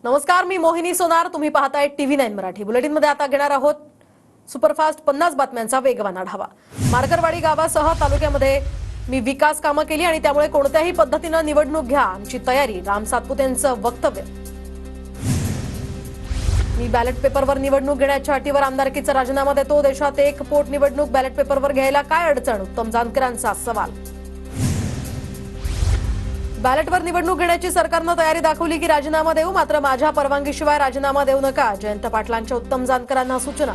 नमस्कार, मी मोहिनी सोनार. तुम्ही पाहताय TV9 मराठी. बुलेटिनमध्ये आता घेणार आहोत सुपरफास्ट 50 बातम्यांचा वेगवान आढावा. मार्करवाडी गावासह तालुक्यामध्ये मी विकास कामं केली आणि त्यामुळे कोणत्याही पद्धतीने निवडणूक घ्या आमची तयारी. राम सातपुतेंचं वक्तव्य. मी बॅलेट पेपरवर निवडणूक घेण्याच्या अटीवर आमदारकीचा राजीनामा देतो. देशात एक पोटनिवडणूक बॅलेट पेपरवर घ्यायला काय अडचण? उत्तम जानकरांचा सवाल. बॅलेटवर निवडणूक घेण्याची सरकारनं तयारी दाखवली की राजीनामा देऊ, मात्र माझ्या परवानगीशिवाय राजीनामा देऊ नका. जयंत पाटलांच्या उत्तम जानकरांना सूचना.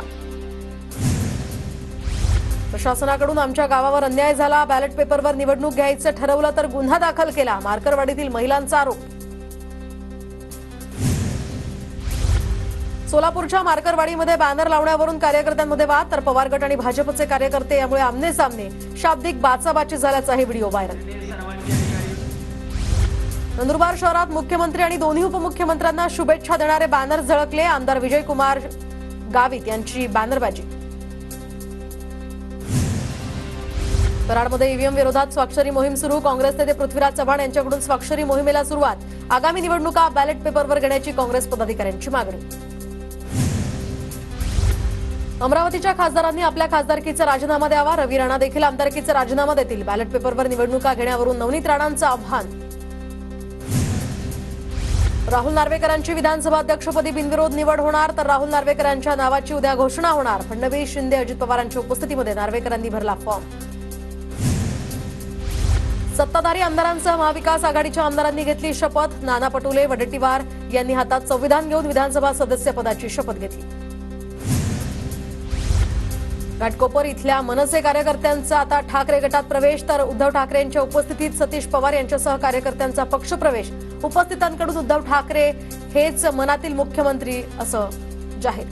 प्रशासनाकडून आमच्या गावावर अन्याय झाला. बॅलेट पेपरवर निवडणूक घ्यायचं ठरवलं तर गुन्हा दाखल केला. मार्करवाडीतील महिलांचा आरोप. सोलापूरच्या मार्करवाडीमध्ये बॅनर लावण्यावरून कार्यकर्त्यांमध्ये वाद, तर पवार गट आणि भाजपचे कार्यकर्ते यामुळे आमने सामने. शाब्दिक बाचाबाची झाल्याचाही व्हिडिओ व्हायरल. नंदुरबार शहरात मुख्यमंत्री आणि दोन्ही उपमुख्यमंत्र्यांना शुभेच्छा देणारे बॅनर झळकले. आमदार विजयकुमार गावित यांची बॅनरबाजी. कराडमध्ये ईव्हीएम विरोधात स्वाक्षरी मोहीम सुरू. काँग्रेस नेते पृथ्वीराज चव्हाण यांच्याकडून स्वाक्षरी मोहिमेला सुरुवात. आगामी निवडणुका बॅलेट पेपरवर घेण्याची काँग्रेस पदाधिकाऱ्यांची मागणी. अमरावतीच्या खासदारांनी आपल्या खासदारकीचा राजीनामा द्यावा. रवी राणा देखील आमदारकीचा राजीनामा देतील. बॅलेट पेपरवर निवडणुका घेण्यावरून नवनीत राणांचं आव्हान. राहुल नार्वेकरांची विधानसभा अध्यक्षपदी बिनविरोध निवड होणार, तर राहुल नार्वेकरांच्या नावाची उद्या घोषणा होणार. फडणवीस, शिंदे, अजित पवारांच्या उपस्थितीमध्ये नार्वेकरांनी भरला फॉर्म. सत्ताधारी आमदारांसह महाविकास आघाडीच्या आमदारांनी घेतली शपथ. नाना पटोले, वडेट्टीवार यांनी हातात संविधान घेऊन विधानसभा सदस्यपदाची शपथ घेतली. घाटकोपर इथल्या मनसे कार्यकर्त्यांचा आता ठाकरे गटात प्रवेश, तर उद्धव ठाकरेंच्या उपस्थितीत सतीश पवार यांच्यासह कार्यकर्त्यांचा पक्षप्रवेश. उपस्थितांकडून उद्धव ठाकरे हेच मनातील मुख्यमंत्री असं जाहीर.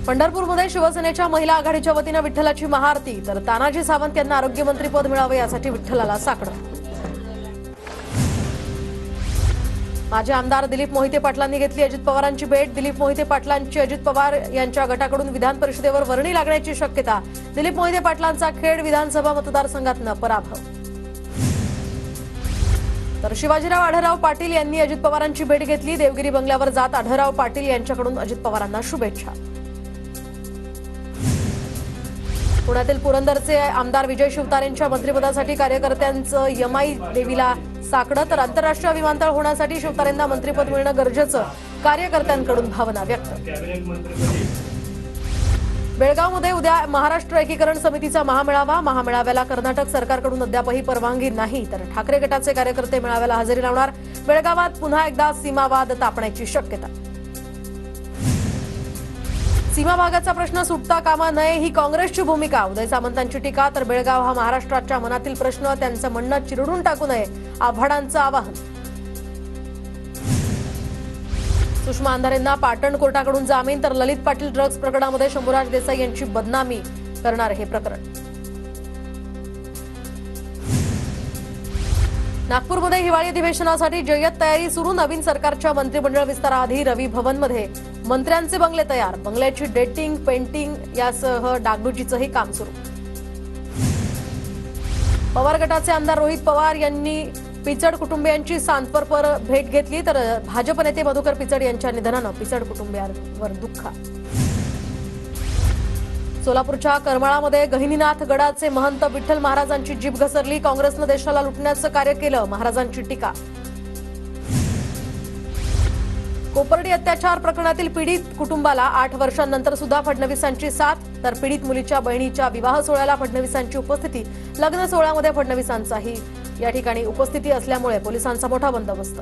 पंढरपूरमध्ये शिवसेनेच्या महिला आघाडीच्या वतीनं विठ्ठलाची महाआरती, तर तानाजी सावंत यांना आरोग्यमंत्रीपद मिळावे यासाठी विठ्ठलाला साकडं. माजी आमदार दिलीप मोहिते पाटलांनी घेतली अजित पवारांची भेट. दिलीप मोहिते पाटलांची अजित पवार यांच्या गटाकडून विधान परिषदेवर वर्णी लागण्याची शक्यता. दिलीप मोहिते पाटलांचा खेड विधानसभा मतदारसंघातनं पराभव. तर शिवाजीराव आढळराव पाटील यांनी अजित पवारांची भेट घेतली. देवगिरी बंगल्यावर जात आढळराव पाटील यांच्याकडून अजित पवारांना शुभेच्छा. पुण्यातील पुरंदरचे आमदार विजय शिवतारेंच्या मंत्रिपदासाठी कार्यकर्त्यांचं यमाई देवीला साकडं, तर आंतरराष्ट्रीय विमानतळ होण्यासाठी शिवतारेंना मंत्रिपद मिळणं गरजेचं. कार्यकर्त्यांकडून भावना व्यक्त. बेळगावमध्ये उद्या महाराष्ट्र एकीकरण समितीचा महामेळावा. महामेळाव्याला कर्नाटक सरकारकडून अद्यापही परवानगी नाही, तर ठाकरे गटाचे कार्यकर्ते मेळाव्याला हजेरी लावणार. बेळगावात पुन्हा एकदा सीमावाद तापण्याची शक्यता. सीमा भागाचा प्रश्न सुटता कामा नये ही काँग्रेसची भूमिका. उदय सामंतांची टीका, तर बेळगाव हा महाराष्ट्राच्या मनातील प्रश्न, त्यांचं म्हणणं चिरडून टाकू नये आव्हाडांचं आवाहन. सुषमा अंधारेंना पाटण कोर्टाकडून जामीन, तर ललित पाटील ड्रग्ज प्रकरणामध्ये शंभूराज देसाई यांची बदनामी करणार हे प्रकरण. नागपूरमध्ये हिवाळी अधिवेशनासाठी जय्यत तयारी सुरू. नवीन सरकारच्या मंत्रिमंडळ विस्ताराआधी रवी भवनमध्ये मंत्र्यांचे बंगले तयार. बंगल्याची डेटिंग, पेंटिंग यासह डागडुजीचंही काम सुरू. पवार गटाचे आमदार रोहित पवार यांनी पिचड कुटुंबियांची सांत्वनपर भेट घेतली, तर भाजप नेते मधुकर पिचड यांच्या निधनानं पिचड कुटुंबियांवर दुःख. सोलापूरच्या करमाळामध्ये गहिनीनाथ गडाचे महंत विठ्ठल महाराजांची जीभ घसरली. काँग्रेसनं देशाला लुटण्याचं कार्य केलं, महाराजांची टीका. कोपर्डी अत्याचार प्रकरणातील पीडित कुटुंबाला 8 वर्षांनंतर सुद्धा फडणवीसांची साथ, तर पीडित मुलीच्या बहिणीच्या विवाह सोहळ्याला फडणवीसांची उपस्थिती. लग्न सोहळ्यामध्ये फडणवीसांचाही या ठिकाणी उपस्थिती असल्यामुळे पोलिसांचा मोठा बंदोबस्त.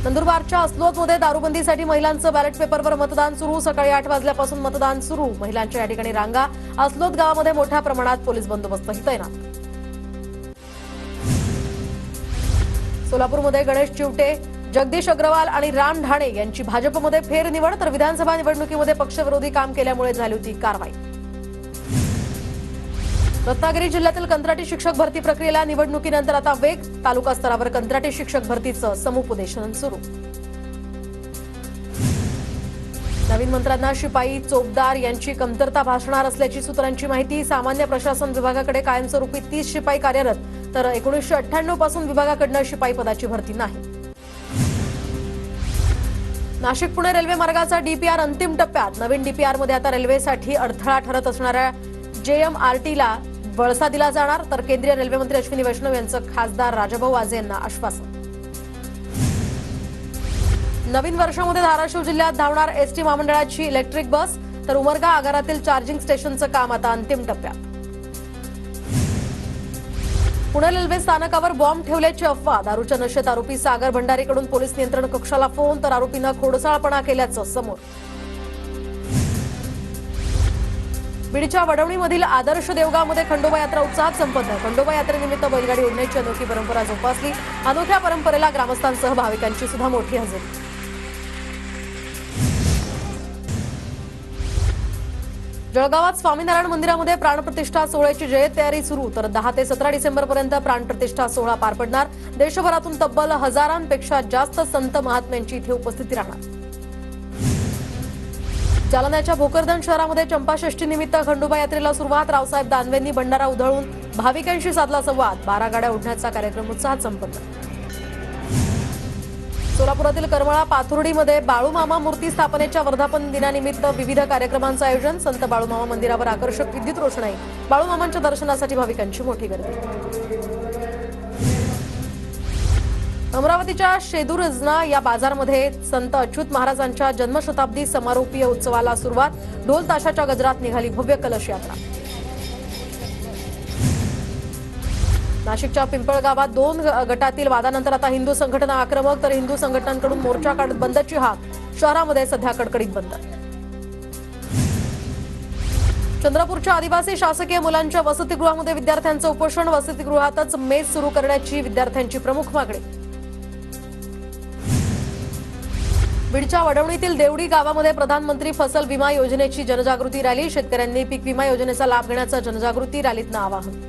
नंदुरबारच्या अस्लोदमध्ये दारूबंदीसाठी महिलांचं बॅलेट पेपरवर मतदान सुरू. सकाळी 8 वाजल्यापासून मतदान सुरू. महिलांच्या या ठिकाणी रांगा. अस्लोद गावामध्ये मोठ्या प्रमाणात पोलीस बंदोबस्तही तैनात. सोलापूरमध्ये गणेश चिवटे, जगदीश अग्रवाल आणि राम ढाणे यांची भाजपमध्ये फेरनिवड, तर विधानसभा निवडणुकीमध्ये पक्षविरोधी काम केल्यामुळे झाली होती कारवाई. रत्नागिरी जिल्ह्यातील कंत्राटी शिक्षक भरती प्रक्रियेला निवडणुकीनंतर आता वेग. तालुका स्तरावर कंत्राटी शिक्षक भरतीचं समुपदेशन सुरू. नवीन मंत्र्यांना शिपाई चोपदार यांची कमतरता भासणार असल्याची सूत्रांची माहिती. सामान्य प्रशासन विभागाकडे कायमस्वरूपी 30 शिपाई कार्यरत. तर 1998 पासून विभागाकडून शिपाई पदाची भरती नाही. नाशिक पुणे रेल्वे मार्गाचा डीपीआर अंतिम टप्प्यात. नवीन डीपीआर मध्ये आता रेल्वेसाठी अडथळा ठरत असणाऱ्या जेएमआरटीला वळसा दिला जाणार. तर केंद्रीय रेल्वे मंत्री अश्विनी वैष्णव यांचं खासदार राजाभाऊ वाजे यांना आश्वासन. नवीन वर्षामध्ये धाराशिव जिल्ह्यात धावणार एसटी महामंडळाची इलेक्ट्रिक बस. तर उमरगा आगारातील चार्जिंग स्टेशनचं काम आता अंतिम टप्प्यात. पुणे रेल्वे स्थानकावर बॉम्ब ठेवल्याची अफवा. दारूच्या नशेत आरोपी सागर भंडारीकडून पोलीस नियंत्रण कक्षाला फोन. तर आरोपीनं खोडसाळपणा केल्याचं समोर. बीडच्या वडवणीमधील आदर्श देवगावमध्ये खंडोबा यात्रा उत्साहात संपन्न. खंडोबा यात्रेनिमित्त बैलगाडी ओढण्याची अनोखी परंपरा जोपासली. अनोख्या परंपरेला ग्रामस्थांसह भाविकांची सुद्धा मोठी हजेरी. जळगावात स्वामीनारायण मंदिरामध्ये प्राणप्रतिष्ठा सोहळ्याची जय्यत तयारी सुरू. तर 10 ते 17 डिसेंबरपर्यंत प्राणप्रतिष्ठा सोहळा पार पडणार. देशभरातून तब्बल हजारांपेक्षा जास्त संत महात्म्यांची इथे उपस्थिती राहणार. जालन्याच्या भोकरदन शहरामध्ये चंपाषष्ठी निमित्त खंडोबा यात्रेला सुरुवात. रावसाहेब दानवेंनी भंडारा उधळून भाविकांशी साधला संवाद. 12 गाड्या ओढण्याचा कार्यक्रम उत्साहात संपन्न. सोलापुरातील करमळा पाथुर्डीमध्ये बाळूमामा मूर्ती स्थापनेच्या वर्धापन दिनानिमित्त विविध कार्यक्रमांचं आयोजन. संत बाळूमामा मंदिरावर आकर्षक विद्युत रोषणाई. बाळूमामांच्या दर्शनासाठी भाविकांची मोठी गर्दी. अमरावतीच्या शेदुरजना या बाजारमध्ये संत अच्युत महाराजांच्या जन्मशताब्दी समारोपीय उत्सवाला सुरुवात. ढोल ताशाच्या गजरात निघाली भव्य कलश यात्रा. नाशिकच्या पिंपळगावात 2 गटातील वादानंतर आता हिंदू संघटना आक्रमक. तर हिंदू संघटनांकडून मोर्चा काढत बंदची हाक. शहरामध्ये सध्या कडकडीत बंद. चंद्रपूरच्या आदिवासी शासकीय मुलांच्या वसतिगृहामध्ये विद्यार्थ्यांचं उपोषण. वसतिगृहातच मेस सुरू करण्याची विद्यार्थ्यांची प्रमुख मागणी. बीडच्या वडवणीतील देवडी गावामध्ये प्रधानमंत्री फसल विमा योजनेची जनजागृती रॅली. शेतकऱ्यांनी पीक विमा योजनेचा लाभ घेण्याचं जनजागृती रॅलीतनं आवाहन.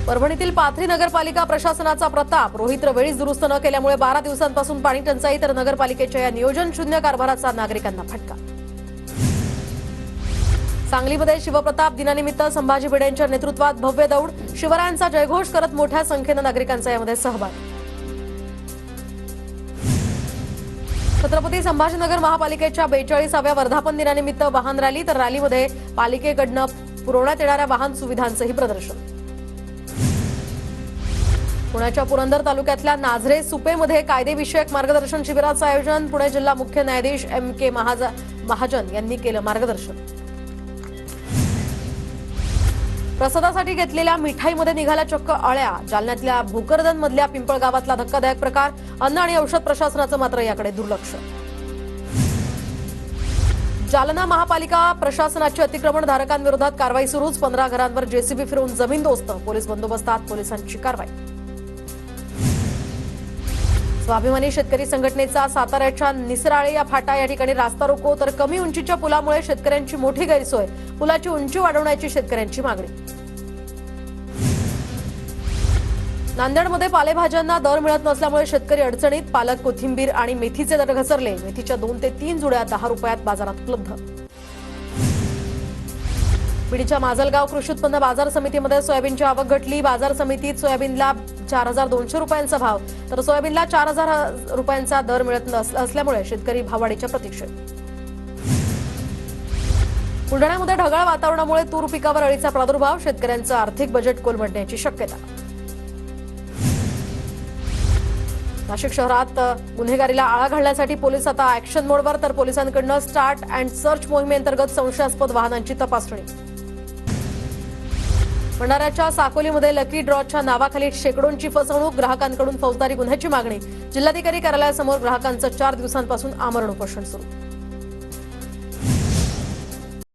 परभणीतील पाथरी नगरपालिका प्रशासनाचा प्रताप. रोहित्र वेळीच दुरुस्त न केल्यामुळे 12 दिवसांपासून पाणी टंचाई. तर नगरपालिकेच्या या नियोजन शून्य कारभाराचा नागरिकांना फटका. सांगलीमध्ये शिवप्रताप दिनानिमित्त संभाजी भिडेंच्या नेतृत्वात भव्य दौड. शिवरायांचा जयघोष करत मोठ्या संख्येनं नागरिकांचा यामध्ये सहभाग. छत्रपती संभाजीनगर महापालिकेच्या 42व्या वर्धापन दिनानिमित्त वाहन रॅली. तर रॅलीमध्ये पालिकेकडनं पुरवण्यात येणाऱ्या वाहन सुविधांचंही प्रदर्शन. पुण्याच्या पुरंदर तालुक्यातल्या नाझरे सुपेमध्ये कायदेविषयक मार्गदर्शन शिबिराचं आयोजन. पुणे जिल्हा मुख्य न्यायाधीश MK महाजन यांनी केलं मार्गदर्शन. प्रसादासाठी घेतलेल्या मिठाईमध्ये निघाल्या चक्क अळ्या. जालन्यातल्या भोकरदन मधल्या पिंपळगावातला धक्कादायक प्रकार. अन्न आणि औषध प्रशासनाचं मात्र याकडे दुर्लक्ष. जालना महापालिका प्रशासनाची अतिक्रमणधारकांविरोधात कारवाई सुरूच. 15 घरांवर जेसीबी फिरवून जमीनदोस्त. पोलीस बंदोबस्तात पोलिसांची कारवाई. स्वाभिमानी शेतकरी संघटनेचा साताऱ्याच्या निसराळे या फाटा या ठिकाणी रास्ता रोको. तर कमी उंचीच्या पुलामुळे शेतकऱ्यांची मोठी गैरसोय. पुलाची उंची वाढवण्याची शेतकऱ्यांची मागणी. नांदेडमध्ये पालेभाज्यांना दर मिळत नसल्यामुळे शेतकरी अडचणीत. पालक, कोथिंबीर आणि मेथीचे दर घसरले. मेथीच्या 2 ते 3 जुड्या 10 रुपयात बाजारात उपलब्ध. बीडच्या माजलगाव कृषी उत्पन्न बाजार समितीमध्ये सोयाबीनची आवक घटली. बाजार समितीत सोयाबीनला 4200 रुपयांचा भाव. तर सोयाबीनला 4000 रुपयांचा दर मिळत असल्यामुळे शेतकरी भाववाढीच्या प्रतीक्षेत. बुलढाण्यामध्ये ढगाळ वातावरणामुळे तूर पिकावर अळीचा प्रादुर्भाव. शेतकऱ्यांचं आर्थिक बजेट कोलमडण्याची शक्यता. नाशिक शहरात गुन्हेगारीला आळा घालण्यासाठी पोलीस आता ऍक्शन मोडवर. तर पोलिसांकडून स्टार्ट अँड सर्च मोहिमेअंतर्गत संशयास्पद वाहनांची तपासणी. भंडाऱ्याच्या साकोलीमध्ये लकी ड्रॉच्या नावाखाली शेकडोंची फसवणूक. ग्राहकांकडून फौजदारी गुन्ह्याची मागणी. जिल्हाधिकारी कार्यालयासमोर ग्राहकांचं 4 दिवसांपासून आमरण उपोषण सुरू.